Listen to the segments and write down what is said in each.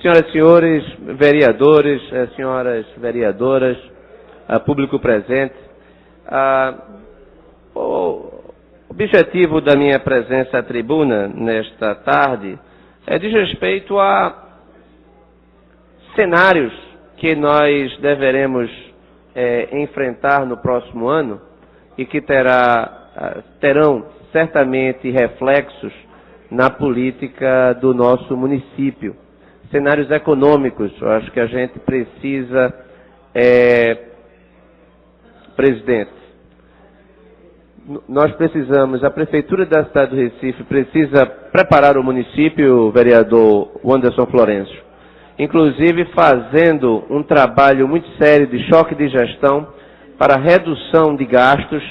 Senhoras e senhores vereadores, senhoras vereadoras, público presente, o objetivo da minha presença à tribuna nesta tarde diz respeito a cenários que nós deveremos enfrentar no próximo ano e que terão certamente reflexos na política do nosso município. Cenários econômicos, eu acho que a gente precisa, presidente, nós precisamos, a Prefeitura da cidade do Recife precisa preparar o município, vereador Wanderson Florencio, inclusive fazendo um trabalho muito sério de choque de gestão para redução de gastos,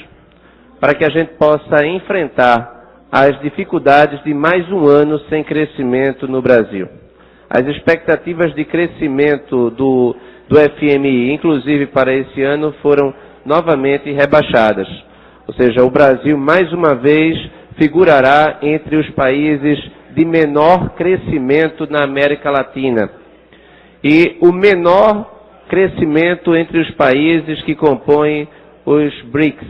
para que a gente possa enfrentar as dificuldades de mais um ano sem crescimento no Brasil. As expectativas de crescimento do FMI, inclusive para esse ano, foram novamente rebaixadas. Ou seja, o Brasil, mais uma vez, figurará entre os países de menor crescimento na América Latina. E o menor crescimento entre os países que compõem os BRICS.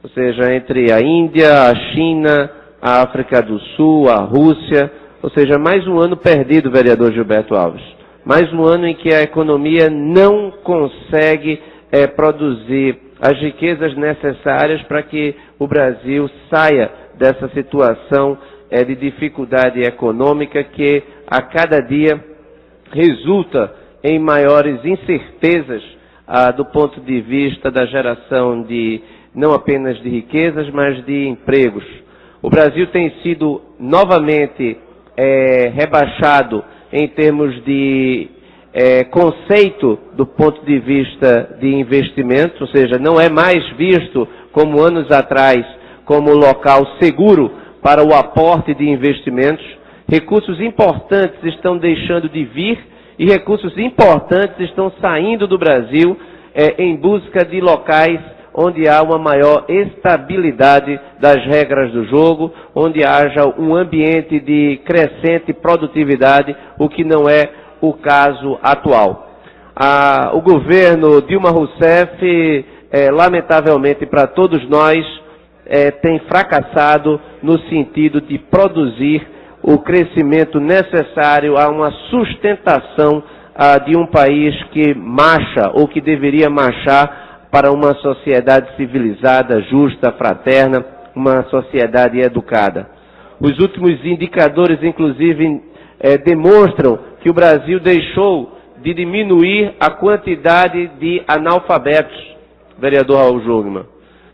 Ou seja, entre a Índia, a China, a África do Sul, a Rússia. Ou seja, mais um ano perdido, vereador Gilberto Alves. Mais um ano em que a economia não consegue produzir as riquezas necessárias para que o Brasil saia dessa situação de dificuldade econômica que a cada dia resulta em maiores incertezas do ponto de vista da geração de não apenas de riquezas, mas de empregos. O Brasil tem sido novamente rebaixado em termos de conceito do ponto de vista de investimento, ou seja, não é mais visto como anos atrás como local seguro para o aporte de investimentos. Recursos importantes estão deixando de vir e recursos importantes estão saindo do Brasil em busca de locais onde há uma maior estabilidade das regras do jogo, onde haja um ambiente de crescente produtividade, o que não é o caso atual. O governo Dilma Rousseff, lamentavelmente para todos nós, tem fracassado no sentido de produzir o crescimento necessário a uma sustentação de um país que marcha, ou que deveria marchar, para uma sociedade civilizada, justa, fraterna, uma sociedade educada. Os últimos indicadores, inclusive, demonstram que o Brasil deixou de diminuir a quantidade de analfabetos, vereador Raul Jungmann.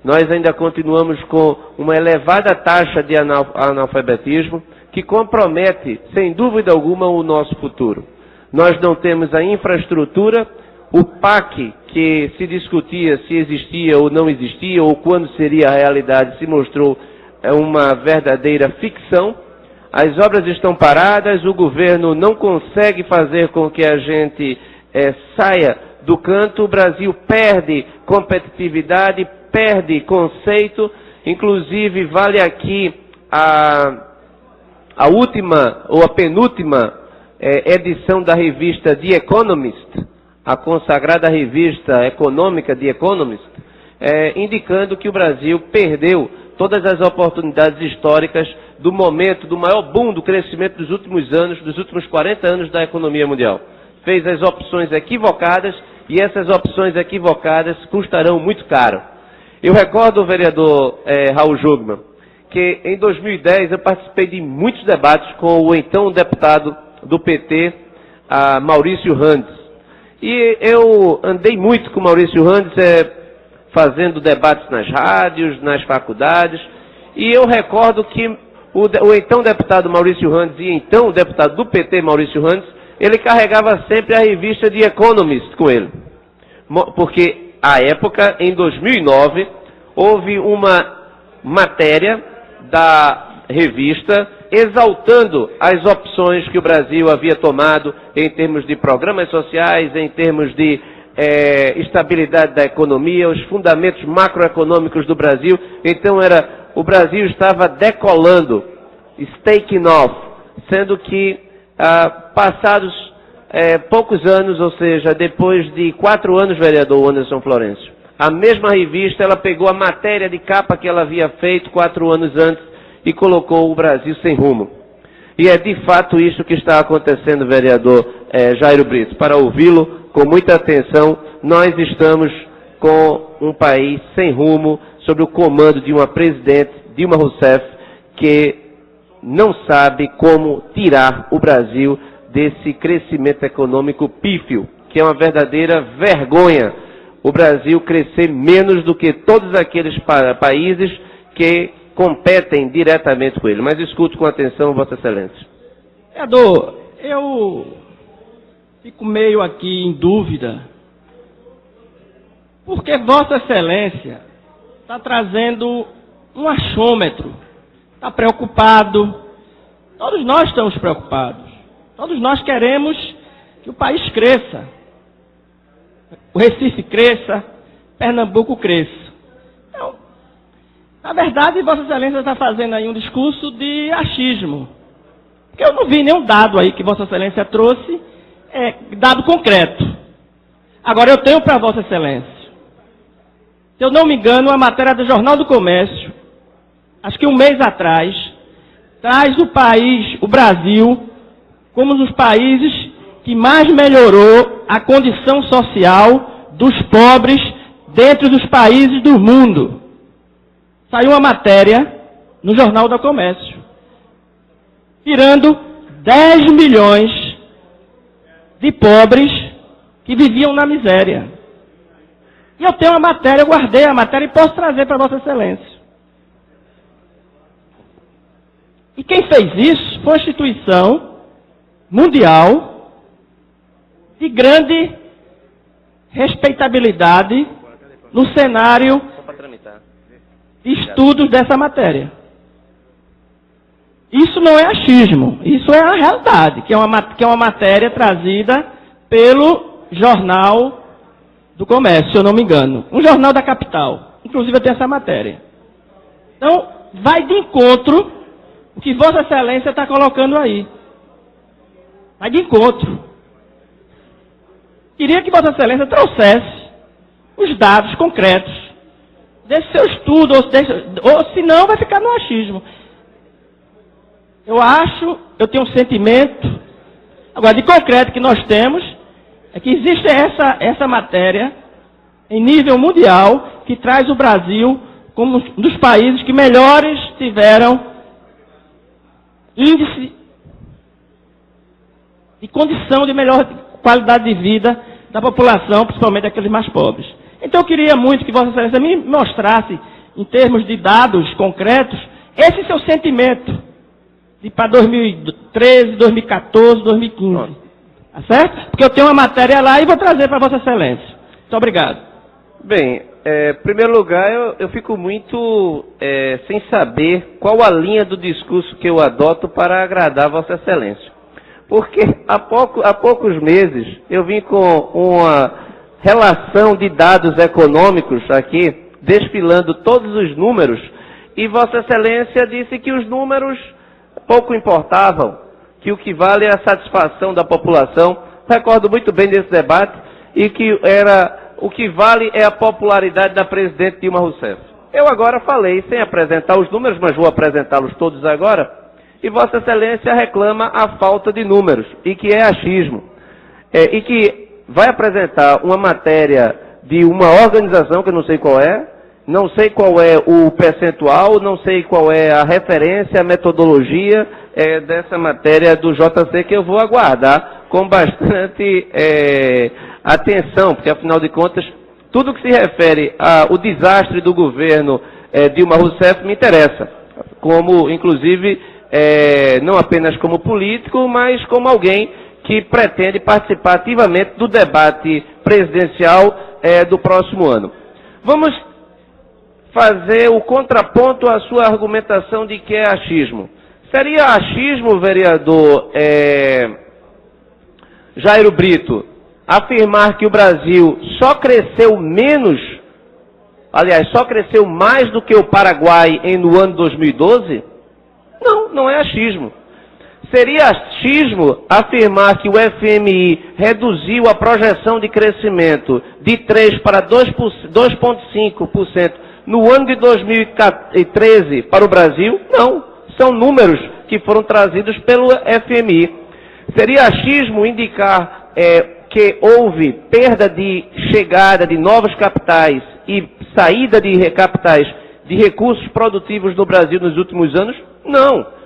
Nós ainda continuamos com uma elevada taxa de analfabetismo que compromete, sem dúvida alguma, o nosso futuro. Nós não temos a infraestrutura. O PAC, que se discutia se existia ou não existia, ou quando seria a realidade, se mostrou uma verdadeira ficção. As obras estão paradas, o governo não consegue fazer com que a gente saia do canto, o Brasil perde competitividade, perde conceito, inclusive vale aqui a última ou a penúltima edição da revista The Economist, a consagrada revista econômica The Economist, indicando que o Brasil perdeu todas as oportunidades históricas do momento, do maior boom do crescimento dos últimos anos, dos últimos 40 anos da economia mundial. Fez as opções equivocadas e essas opções equivocadas custarão muito caro. Eu recordo, vereador Raul Jungmann, que em 2010 eu participei de muitos debates com o então deputado do PT, Maurício Randes. E eu andei muito com o Maurício Randes, fazendo debates nas rádios, nas faculdades, e eu recordo que o então deputado Maurício Randes e então o deputado do PT, Maurício Randes, ele carregava sempre a revista The Economist com ele. Porque, à época, em 2009, houve uma matéria da revista exaltando as opções que o Brasil havia tomado em termos de programas sociais, em termos de estabilidade da economia, os fundamentos macroeconômicos do Brasil. Então o Brasil estava decolando, taking off, sendo que passados poucos anos, ou seja, depois de 4 anos, vereador Anderson Florencio, a mesma revista, ela pegou a matéria de capa que ela havia feito 4 anos antes e colocou o Brasil sem rumo. E é de fato isso que está acontecendo, vereador Jairo Brito. Para ouvi-lo com muita atenção, nós estamos com um país sem rumo, sob o comando de uma presidente, Dilma Rousseff, que não sabe como tirar o Brasil desse crescimento econômico pífio, que é uma verdadeira vergonha. O Brasil crescer menos do que todos aqueles países que competem diretamente com ele. Mas escuto com atenção, Vossa Excelência. Vereador, eu fico meio aqui em dúvida, porque Vossa Excelência está trazendo um achômetro, está preocupado, todos nós estamos preocupados, todos nós queremos que o país cresça, o Recife cresça, Pernambuco cresça. Então, na verdade, Vossa Excelência está fazendo aí um discurso de achismo, porque eu não vi nenhum dado aí que Vossa Excelência trouxe, dado concreto. Agora, eu tenho para Vossa Excelência, se eu não me engano, a matéria do Jornal do Comércio, acho que um mês atrás, traz o Brasil, como um dos países que mais melhorou a condição social dos pobres dentro dos países do mundo. Saiu uma matéria no Jornal do Comércio, tirando 10 milhões de pobres que viviam na miséria. E eu tenho uma matéria, eu guardei a matéria e posso trazer para Vossa Excelência. E quem fez isso foi uma instituição mundial de grande respeitabilidade no cenário de estudos dessa matéria. Isso não é achismo, isso é a realidade, que é uma matéria trazida pelo Jornal do Comércio, se eu não me engano. Um jornal da capital. Inclusive eu tenho essa matéria. Então, vai de encontro o que Vossa Excelência está colocando aí. Vai de encontro. Queria que Vossa Excelência trouxesse os dados concretos desse seu estudo, ou senão vai ficar no achismo. Eu tenho um sentimento, agora de concreto que nós temos, é que existe essa matéria em nível mundial que traz o Brasil como um dos países que melhores tiveram índice de condição de melhor qualidade de vida da população, principalmente daqueles mais pobres. Então eu queria muito que Vossa Excelência me mostrasse, em termos de dados concretos, esse seu sentimento para 2013, 2014, 2015. Tá certo? Porque eu tenho uma matéria lá e vou trazer para Vossa Excelência. Muito obrigado. Bem, em primeiro lugar, eu fico muito sem saber qual a linha do discurso que eu adoto para agradar Vossa Excelência. Porque há poucos meses eu vim com uma relação de dados econômicos aqui, desfilando todos os números, e Vossa Excelência disse que os números pouco importavam, que o que vale é a satisfação da população. Recordo muito bem desse debate, e que o que vale é a popularidade da presidente Dilma Rousseff. Eu agora falei, sem apresentar os números, mas vou apresentá-los todos agora, e Vossa Excelência reclama a falta de números, e que é achismo, e que vai apresentar uma matéria de uma organização, que eu não sei qual é o percentual, não sei qual é a referência, a metodologia dessa matéria do JC, que eu vou aguardar com bastante atenção, porque afinal de contas, tudo que se refere ao desastre do governo Dilma Rousseff me interessa, como inclusive não apenas como político, mas como alguém que pretende participar ativamente do debate presidencial do próximo ano. Vamos fazer o contraponto à sua argumentação de que é achismo. Seria achismo, vereador Jairo Brito, afirmar que o Brasil só cresceu menos, aliás, só cresceu mais do que o Paraguai no ano 2012? Não, não é achismo. Seria achismo afirmar que o FMI reduziu a projeção de crescimento de 3% para 2,5% no ano de 2013 para o Brasil? Não, são números que foram trazidos pelo FMI. Seria achismo indicar que houve perda de chegada de novos capitais e saída de capitais de recursos produtivos no Brasil nos últimos anos? Não.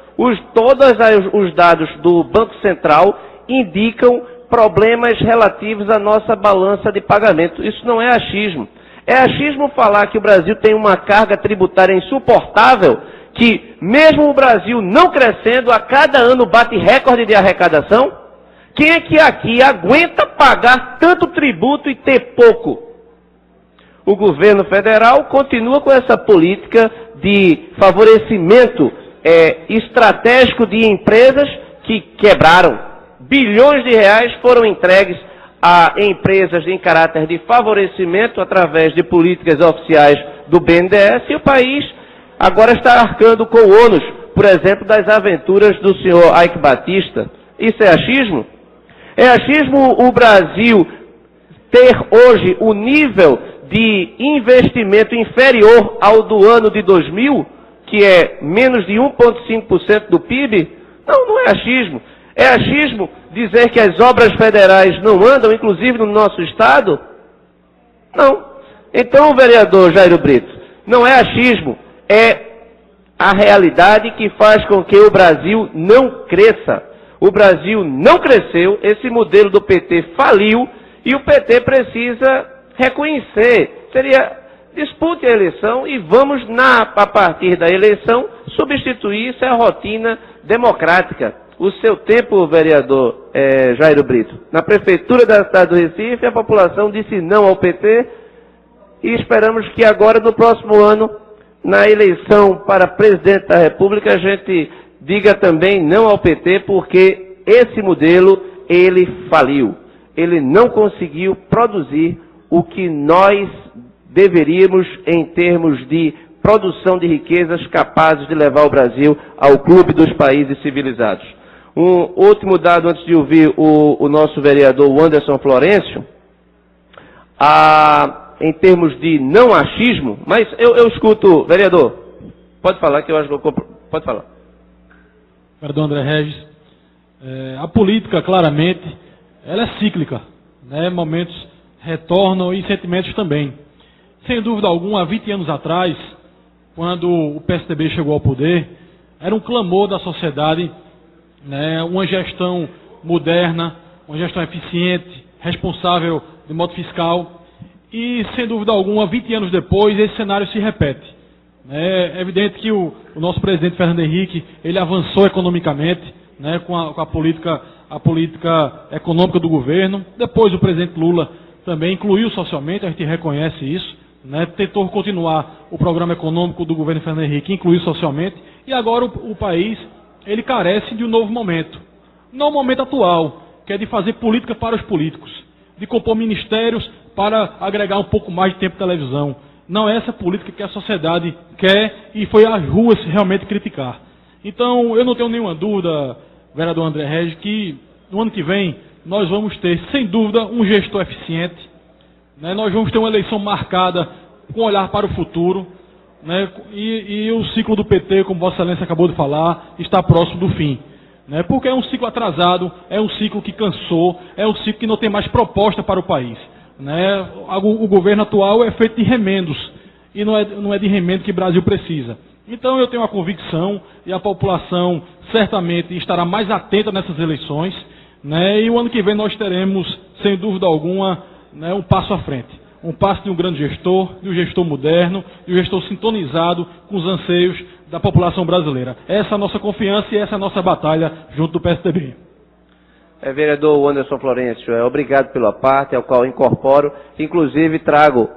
Todos os dados do Banco Central indicam problemas relativos à nossa balança de pagamento. Isso não é achismo. É achismo falar que o Brasil tem uma carga tributária insuportável, que mesmo o Brasil não crescendo, a cada ano bate recorde de arrecadação? Quem é que aqui aguenta pagar tanto tributo e ter pouco? O governo federal continua com essa política de favorecimento estratégico de empresas que quebraram. Bilhões de reais foram entregues a empresas em caráter de favorecimento através de políticas oficiais do BNDES, e o país agora está arcando com o ônus, por exemplo, das aventuras do senhor Eike Batista. Isso é achismo? É achismo o Brasil ter hoje o nível de investimento inferior ao do ano de 2000, que é menos de 1,5% do PIB? Não, não é achismo. É achismo dizer que as obras federais não andam, inclusive no nosso estado? Não. Então, vereador Jairo Brito, não é achismo, é a realidade que faz com que o Brasil não cresça. O Brasil não cresceu, esse modelo do PT faliu e o PT precisa reconhecer. Dispute a eleição e vamos, a partir da eleição, substituir isso, é a rotina democrática. O seu tempo, vereador Jairo Brito, na Prefeitura da cidade do Recife, a população disse não ao PT e esperamos que agora, no próximo ano, na eleição para presidente da República, a gente diga também não ao PT, porque esse modelo, ele faliu. Ele não conseguiu produzir o que nós deveríamos em termos de produção de riquezas capazes de levar o Brasil ao clube dos países civilizados. Um último dado antes de ouvir o nosso vereador Wanderson Florencio, em termos de não achismo, mas eu escuto, vereador, pode falar que eu acho que pode falar. Vereador André Regis, a política claramente, ela é cíclica, né? Momentos retornam e sentimentos também. Sem dúvida alguma, há 20 anos atrás, quando o PSDB chegou ao poder, era um clamor da sociedade, né, uma gestão moderna, uma gestão eficiente, responsável de modo fiscal, e sem dúvida alguma, 20 anos depois, esse cenário se repete. É evidente que o nosso presidente Fernando Henrique, ele avançou economicamente, né, com a política econômica do governo. Depois o presidente Lula também incluiu socialmente, a gente reconhece isso. Né, tentou continuar o programa econômico do governo Fernando Henrique, incluir socialmente, e agora o país ele carece de um novo momento. No momento atual, que é de fazer política para os políticos, de compor ministérios para agregar um pouco mais de tempo de televisão. Não é essa política que a sociedade quer e foi às ruas realmente criticar. Então, eu não tenho nenhuma dúvida, vereador André Regis, que no ano que vem nós vamos ter, sem dúvida, um gestor eficiente. Nós vamos ter uma eleição marcada com olhar para o futuro, né? E o ciclo do PT, como Vossa Excelência acabou de falar, está próximo do fim. Né? Porque é um ciclo atrasado, é um ciclo que cansou, é um ciclo que não tem mais proposta para o país. Né? O governo atual é feito de remendos, e não é de remendo que o Brasil precisa. Então eu tenho a convicção, e a população certamente estará mais atenta nessas eleições, né? E o ano que vem nós teremos, sem dúvida alguma, né, um passo à frente. Um passo de um grande gestor, de um gestor moderno, de um gestor sintonizado com os anseios da população brasileira. Essa é a nossa confiança e essa é a nossa batalha junto do PSDB. Vereador Wanderson Florencio, obrigado pela parte, ao qual incorporo. Inclusive trago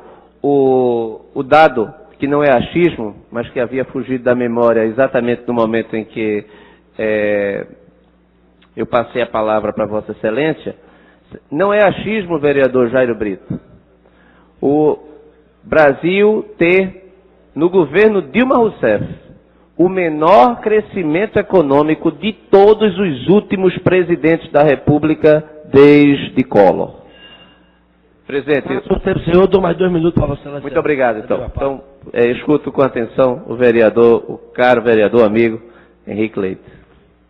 o dado, que não é achismo, mas que havia fugido da memória exatamente no momento em que eu passei a palavra para Vossa Excelência. Não é achismo, vereador Jairo Brito, o Brasil ter, no governo Dilma Rousseff, o menor crescimento econômico de todos os últimos presidentes da República desde Collor. Presidente, eu dou mais 2 minutos para você. Muito obrigado, então. Então, escuto com atenção o vereador, o caro vereador amigo, Henrique Leite.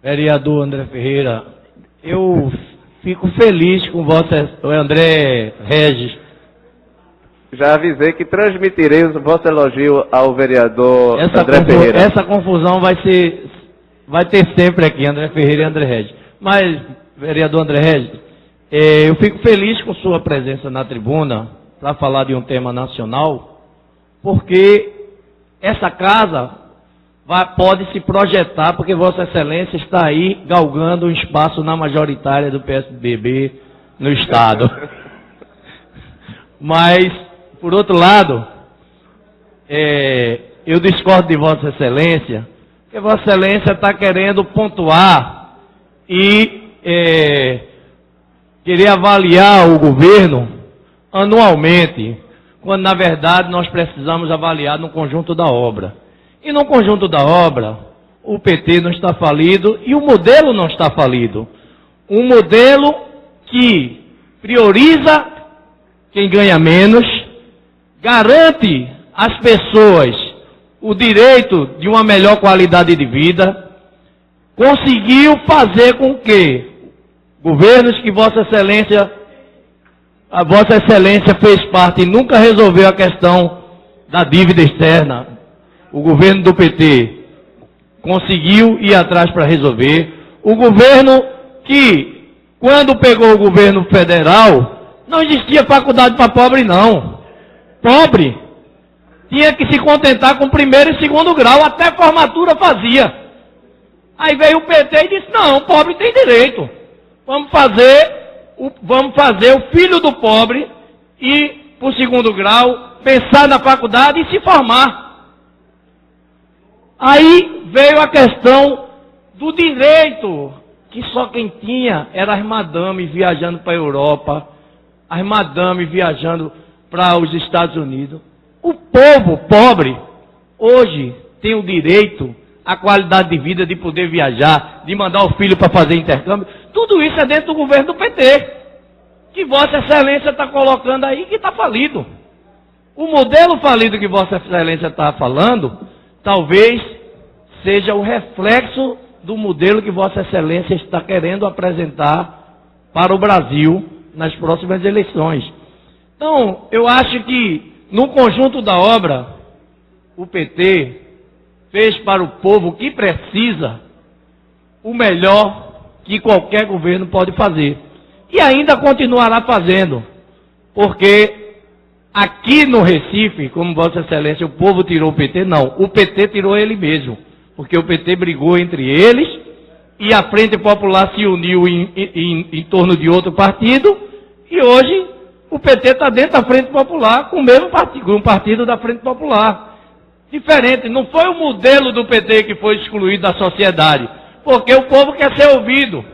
Vereador André Ferreira, eu fico feliz com o André Regis. Já avisei que transmitirei o vosso elogio ao vereador André Ferreira. Essa confusão vai ter sempre aqui, André Ferreira e André Regis. Mas, vereador André Regis, eu fico feliz com sua presença na tribuna para falar de um tema nacional, porque essa casa pode se projetar, porque Vossa Excelência está aí galgando um espaço na majoritária do PSDB no Estado. Mas, por outro lado, eu discordo de Vossa Excelência, porque Vossa Excelência está querendo pontuar e querer avaliar o governo anualmente, quando na verdade nós precisamos avaliar no conjunto da obra. E no conjunto da obra, o PT não está falido e o modelo não está falido. Um modelo que prioriza quem ganha menos, garante às pessoas o direito de uma melhor qualidade de vida, conseguiu fazer com que governos que a Vossa Excelência fez parte e nunca resolveu a questão da dívida externa, o governo do PT conseguiu ir atrás para resolver. O governo que, quando pegou o governo federal, não existia faculdade para pobre, não. Pobre tinha que se contentar com 1º e 2º grau, até formatura fazia. Aí veio o PT e disse, não, o pobre tem direito. Vamos fazer o filho do pobre ir para o 2º grau, pensar na faculdade e se formar. Aí veio a questão do direito, que só quem tinha era as madames viajando para a Europa, as madames viajando para os Estados Unidos. O povo pobre, hoje, tem o direito à qualidade de vida, de poder viajar, de mandar o filho para fazer intercâmbio. Tudo isso é dentro do governo do PT, que Vossa Excelência está colocando aí, que está falido. O modelo falido que Vossa Excelência está falando, talvez seja o reflexo do modelo que Vossa Excelência está querendo apresentar para o Brasil nas próximas eleições. Então, eu acho que, no conjunto da obra, o PT fez para o povo que precisa o melhor que qualquer governo pode fazer. E ainda continuará fazendo, porque aqui no Recife, como Vossa Excelência, o povo tirou o PT, não, o PT tirou ele mesmo, porque o PT brigou entre eles e a Frente Popular se uniu em torno de outro partido e hoje o PT está dentro da Frente Popular com o mesmo partido, um partido da Frente Popular. Diferente, não foi o modelo do PT que foi excluído da sociedade, porque o povo quer ser ouvido,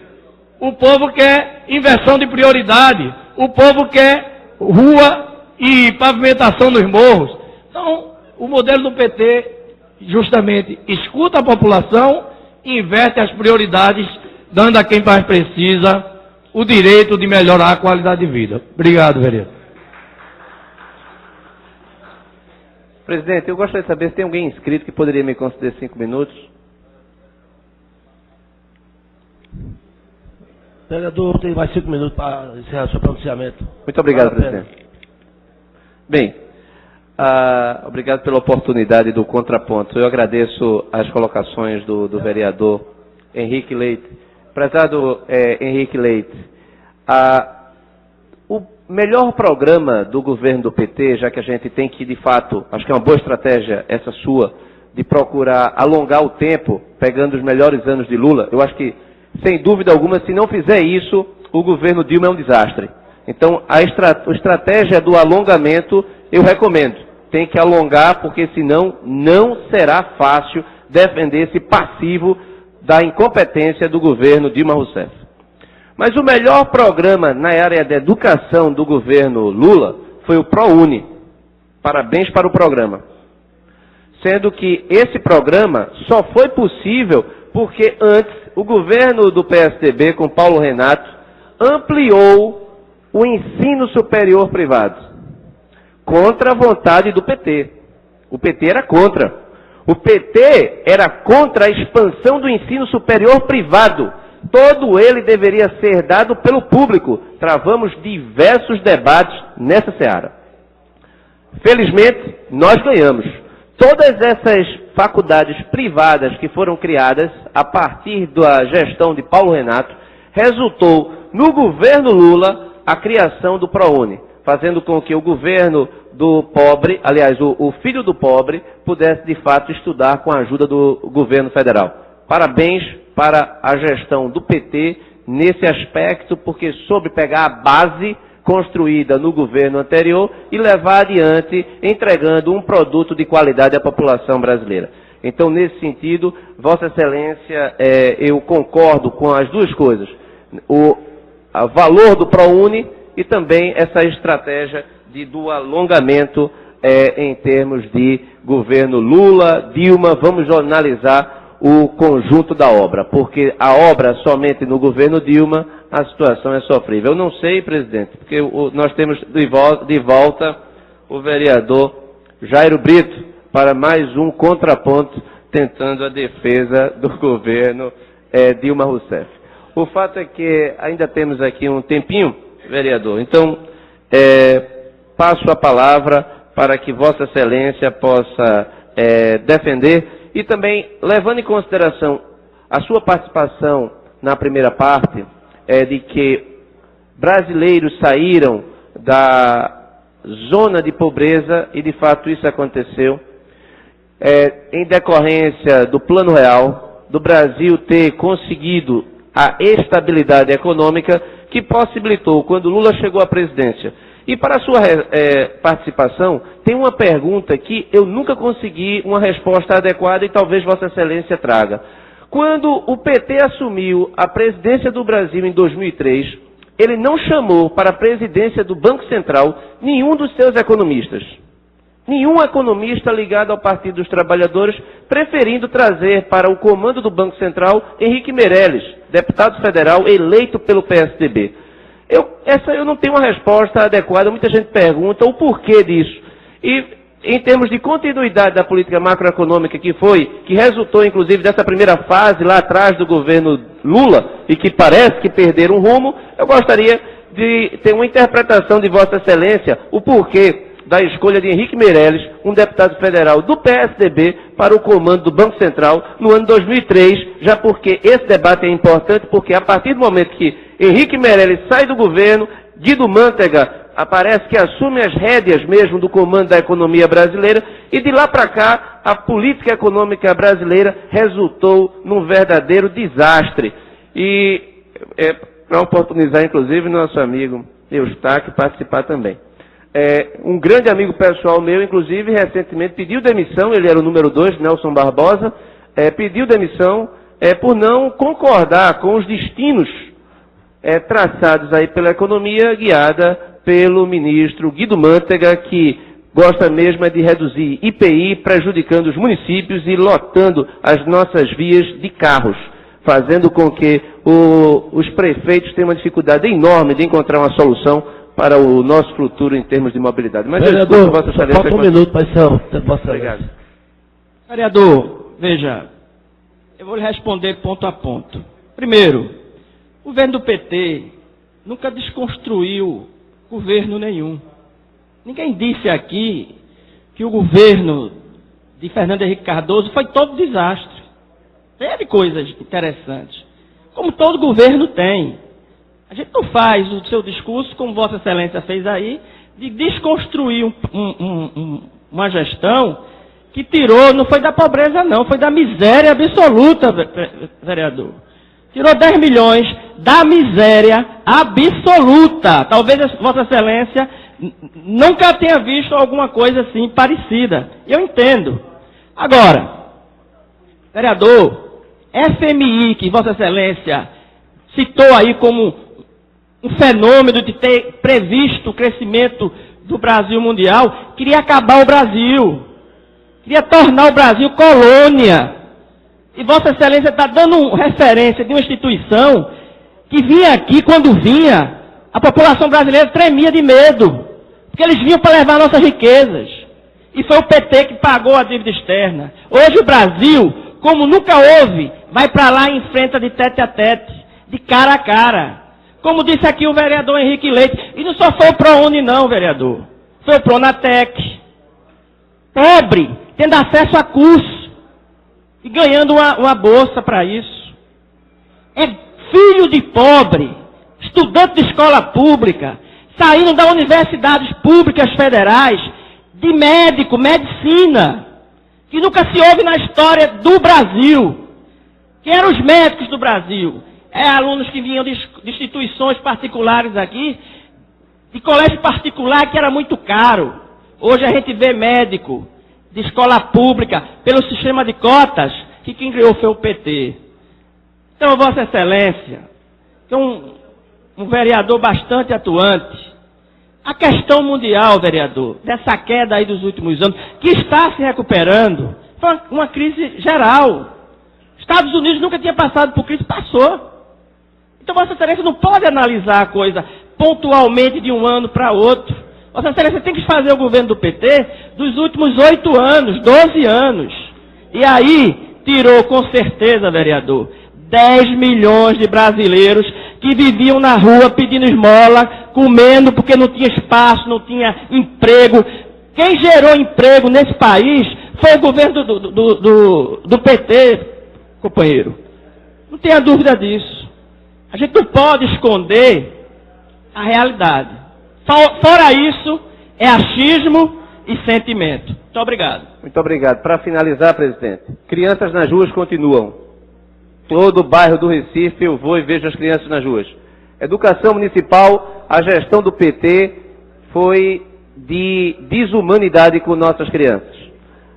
o povo quer inversão de prioridade, o povo quer rua e pavimentação nos morros. Então, o modelo do PT justamente escuta a população e inverte as prioridades, dando a quem mais precisa o direito de melhorar a qualidade de vida. Obrigado, vereador. Presidente, eu gostaria de saber se tem alguém inscrito que poderia me conceder 5 minutos. Vereador, tem mais 5 minutos para encerrar seu pronunciamento. Muito obrigado, presidente. Bem, obrigado pela oportunidade do contraponto. Eu agradeço as colocações do vereador Henrique Leite. Prezado Henrique Leite, o melhor programa do governo do PT, já que a gente tem que, de fato, acho que é uma boa estratégia essa sua, de procurar alongar o tempo, pegando os melhores anos de Lula, eu acho que, sem dúvida alguma, se não fizer isso, o governo Dilma é um desastre. Então, a estratégia do alongamento, eu recomendo. Tem que alongar, porque senão não será fácil defender esse passivo da incompetência do governo Dilma Rousseff. Mas o melhor programa na área da educação do governo Lula foi o ProUni. Parabéns para o programa. sendo que esse programa só foi possível porque antes o governo do PSDB, com Paulo Renato, ampliou o ensino superior privado, contra a vontade do PT. O PT era contra. O PT era contra a expansão do ensino superior privado. Todo ele deveria ser dado pelo público. Travamos diversos debates nessa seara. Felizmente, nós ganhamos. Todas essas faculdades privadas que foram criadas a partir da gestão de Paulo Renato, resultou no governo Lula a criação do ProUni, fazendo com que o governo do pobre, aliás, o filho do pobre, pudesse de fato estudar com a ajuda do governo federal. Parabéns para a gestão do PT nesse aspecto, porque soube pegar a base construída no governo anterior e levar adiante, entregando um produto de qualidade à população brasileira. Então, nesse sentido, Vossa Excelência, eu concordo com as duas coisas. O valor do ProUni e também essa estratégia do alongamento em termos de governo Lula, Dilma. Vamos analisar o conjunto da obra, porque a obra somente no governo Dilma, a situação é sofrível. Eu não sei, presidente, porque nós temos de volta o vereador Jairo Brito para mais um contraponto tentando a defesa do governo Dilma Rousseff. O fato é que ainda temos aqui um tempinho, vereador, então passo a palavra para que Vossa Excelência possa defender e também, levando em consideração a sua participação na primeira parte, de que brasileiros saíram da zona de pobreza, e de fato isso aconteceu, em decorrência do Plano Real, do Brasil ter conseguido a estabilidade econômica que possibilitou quando Lula chegou à presidência. E para a sua participação, tem uma pergunta que eu nunca consegui uma resposta adequada e talvez Vossa Excelência traga. Quando o PT assumiu a presidência do Brasil em 2003, ele não chamou para a presidência do Banco Central nenhum dos seus economistas. Nenhum economista ligado ao Partido dos Trabalhadores, preferindo trazer para o comando do Banco Central Henrique Meirelles, deputado federal eleito pelo PSDB. Essa eu não tenho uma resposta adequada, muita gente pergunta o porquê disso. E em termos de continuidade da política macroeconômica que resultou inclusive dessa primeira fase lá atrás do governo Lula, e que parece que perderam o rumo, eu gostaria de ter uma interpretação de Vossa Excelência, o porquê da escolha de Henrique Meirelles, um deputado federal do PSDB, para o comando do Banco Central no ano 2003, já porque esse debate é importante, porque a partir do momento que Henrique Meirelles sai do governo, Guido Mantega parece que assume as rédeas mesmo do comando da economia brasileira, e de lá para cá a política econômica brasileira resultou num verdadeiro desastre. E para oportunizar inclusive nosso amigo Eustáquio participar também. Um grande amigo pessoal meu, inclusive, recentemente pediu demissão, ele era o número 2, Nelson Barbosa, pediu demissão por não concordar com os destinos traçados aí pela economia guiada pelo ministro Guido Mantega, que gosta mesmo de reduzir IPI, prejudicando os municípios e lotando as nossas vias de carros, fazendo com que os prefeitos tenham uma dificuldade enorme de encontrar uma solução para o nosso futuro em termos de mobilidade. Mas vereador, eu escuto Vossa Excelência. Falta um minuto para encerrar. Obrigado. Vereador, veja, eu vou lhe responder ponto a ponto. Primeiro, o governo do PT nunca desconstruiu governo nenhum. Ninguém disse aqui que o governo de Fernando Henrique Cardoso foi todo desastre. Teve coisas interessantes, como todo governo tem. A gente não faz o seu discurso, como Vossa Excelência fez aí, de desconstruir uma gestão que tirou, não foi da pobreza não, foi da miséria absoluta, vereador. Tirou 10 milhões da miséria absoluta. Talvez Vossa Excelência nunca tenha visto alguma coisa assim parecida. Eu entendo. Agora, vereador, FMI, que Vossa Excelência citou aí como um fenômeno de ter previsto o crescimento do Brasil mundial, queria acabar o Brasil. queria tornar o Brasil colônia. E Vossa Excelência está dando referência de uma instituição que vinha aqui, quando vinha, a população brasileira tremia de medo, porque eles vinham para levar nossas riquezas. E foi o PT que pagou a dívida externa. Hoje o Brasil, como nunca houve, vai para lá e enfrenta de tete a tete, de cara a cara. Como disse aqui o vereador Henrique Leite, e não só foi o ProUni não, vereador. Foi o Pronatec. Pobre, tendo acesso a curso e ganhando uma bolsa para isso. É filho de pobre, estudante de escola pública, saindo das universidades públicas federais, de médico, medicina, que nunca se ouve na história do Brasil. Quem eram os médicos do Brasil? Alunos que vinham de instituições particulares aqui, de colégio particular que era muito caro. Hoje a gente vê médico de escola pública, pelo sistema de cotas, que quem criou foi o PT. Então, Vossa Excelência, que é um vereador bastante atuante, a questão mundial, vereador, dessa queda aí dos últimos anos, que está se recuperando, foi uma crise geral. Estados Unidos nunca tinha passado por crise, passou. Então, Vossa Excelência não pode analisar a coisa pontualmente de um ano para outro. Vossa Excelência tem que fazer o governo do PT dos últimos 8 anos, 12 anos. E aí, tirou com certeza, vereador, 10 milhões de brasileiros que viviam na rua pedindo esmola, comendo porque não tinha espaço, não tinha emprego. Quem gerou emprego nesse país foi o governo do PT, companheiro. Não tenha dúvida disso. A gente não pode esconder a realidade. Fora isso, é achismo e sentimento. Muito obrigado. Muito obrigado. Para finalizar, presidente, crianças nas ruas continuam. Todo o bairro do Recife eu vou e vejo as crianças nas ruas. Educação municipal, a gestão do PT foi de desumanidade com nossas crianças.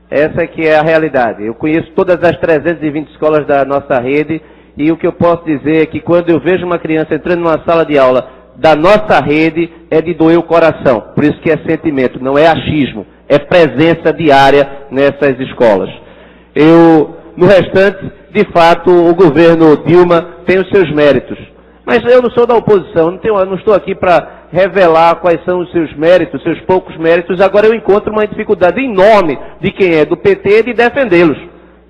Essa é que é a realidade. Eu conheço todas as 320 escolas da nossa rede e o que eu posso dizer é que quando eu vejo uma criança entrando numa sala de aula da nossa rede, é de doer o coração. Por isso que é sentimento, não é achismo, é presença diária nessas escolas. No restante, de fato, o governo Dilma tem os seus méritos. Mas eu não sou da oposição, não estou aqui para revelar quais são os seus méritos, seus poucos méritos. Agora eu encontro uma dificuldade enorme de quem é do PT de defendê-los,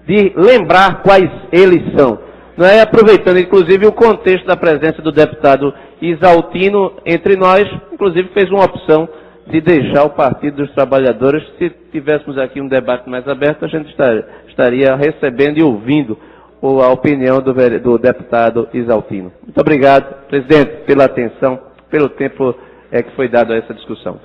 de lembrar quais eles são. Não é? Aproveitando, inclusive, o contexto da presença do deputado Isaltino entre nós, inclusive fez uma opção de deixar o Partido dos Trabalhadores. Se tivéssemos aqui um debate mais aberto, a gente estaria recebendo e ouvindo a opinião do deputado Isaltino. Muito obrigado, presidente, pela atenção, pelo tempo que foi dado a essa discussão.